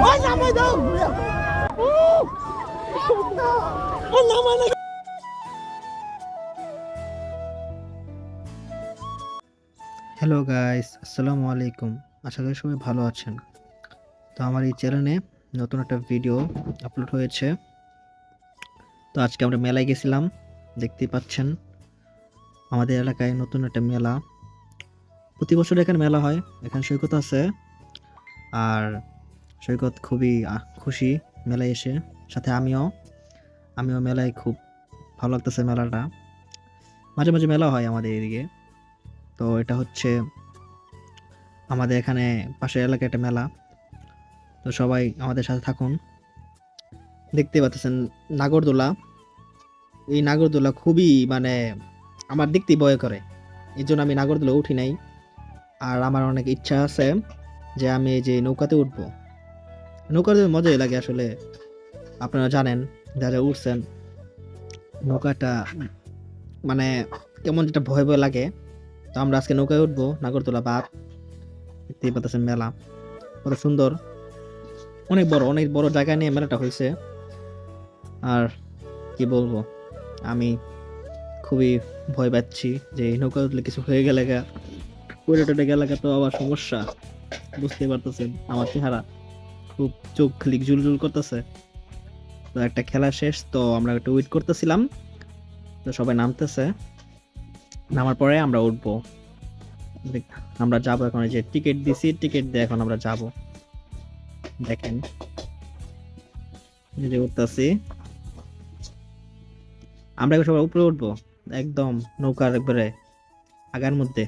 Hello guys, আসসালামু আলাইকুম। আশা করি সবাই ভালো আছেন। তো আমার এই চ্যানেলে নতুন একটা ভিডিও আপলোড হয়েছে। তো আজকে আমরা মেলায় গেছিলাম, দেখতেই পাচ্ছেন আমাদের এলাকায় নতুন একটা মেলা। প্রতি বছর এখানে মেলা হয়, এখানে সৈকত আছে। আর সৈকত খুবই খুশি মেলায় এসে, সাথে আমিও মেলায় খুব ভালো লাগতেছে মেলাটা। মাঝে মাঝে মেলা হয় আমাদের এদিকে। তো এটা হচ্ছে আমাদের এখানে পাশের এলাকায় একটা মেলা। তো সবাই আমাদের সাথে থাকুন। দেখতে পাচ্ছেন নাগরদোলা। এই নাগরদোলা খুবই মানে আমার দেখতেই ভয় করে, এই জন্য আমি নাগরদোলা উঠি নাই। আর আমার অনেক ইচ্ছা আছে যে আমি এই যে নৌকাতে উঠবো। নৌকাতে মজাই লাগে আসলে, আপনারা জানেন যারা উঠছেন। নৌকাটা মানে কেমন যেটা ভয় ভয় লাগে। তো আমরা আজকে নৌকায় উঠবো, নাগরদোলা বাদ। দেখতেই পাচ্ছেন মেলা কত সুন্দর, অনেক বড় জায়গা নিয়ে মেলাটা হয়েছে। আর কি বলবো, আমি খুবই ভয় পাচ্ছি যে এই নৌকা উঠলে কিছু হয়ে গেলে পড়ে টরে গেলে তো আবার সমস্যা। বুঝতে পারতেছেন আমার চেহারা, খুব চোখ খালি জুল করতেছে। তো একটা খেলা শেষ, তো আমরা একটু ওয়েট করতেছিলাম। তো সবাই নামতেছে, নামার পরে আমরা উঠবো। আমরা যাবো এখন, এই যে টিকিট দিছি, টিকিট দিয়ে এখন আমরা যাব। দেখেন এই যে উঠতেছি আমরা, এখন সবাই উপরে উঠবো একদম নৌকার একবারে আগার মধ্যে।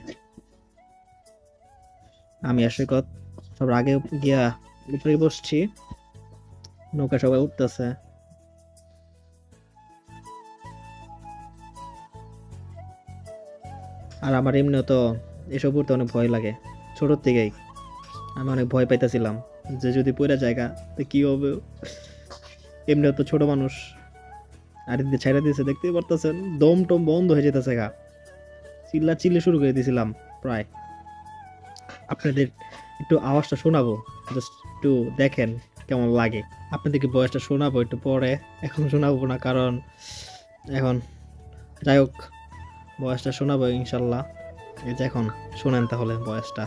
আমি আর সৈকত সবার আগে গিয়া উপরে বসছি, নৌকা সবাই উঠতেছে। আর আমার এমনিও তো এসব উঠতে অনেক ভয় লাগে, ছোটোর থেকেই আমি অনেক ভয় পাইতেছিলাম যে যদি পড়ে জায়গা তো কি হবে। এমনিও তো ছোট মানুষ, আর এদিকে ছেড়ে দিয়েছে, দেখতেই পারতেছেন দম টম বন্ধ হয়ে যেতেছে গা। চিল্লা শুরু করে দিয়েছিলাম প্রায়। আপনাদের একটু আওয়াজটা শোনাবো, জাস্ট একটু দেখেন কেমন লাগে। আপনাদেরকে বয়সটা শোনাবো একটু পরে, এখন শোনাবো না, কারণ এখন যাই হোক বয়সটা শোনাবো ইনশাল্লাহ। এই যে এখন শোনেন তাহলে বয়সটা।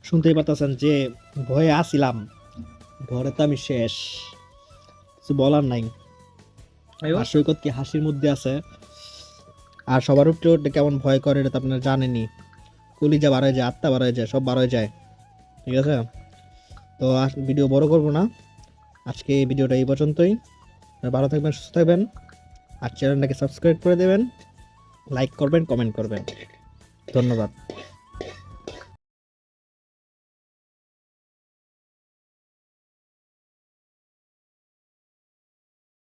শুনতেই পারতেছেন যে ভয়ে আসিলাম, ভয়ে তো আমি শেষ, কিছু বলার নাই। আর সৈকত কি হাসির মধ্যে আছে। আর সবার উপরে উঠলে কেমন ভয় করে এটা তো আপনারা জানেনই। কলিজা বার হয়ে যায়, আত্মা বার হয়ে যায়, সব বার হয়ে যায়। ঠিক আছে, তো ভিডিও বড় করব না, আজকে এই ভিডিওটা এই পর্যন্তই। ভালো থাকবেন, সুস্থ থাকবেন, আর চ্যানেলটাকে সাবস্ক্রাইব করে দেবেন, লাইক করবেন, কমেন্ট করবেন। ধন্যবাদ।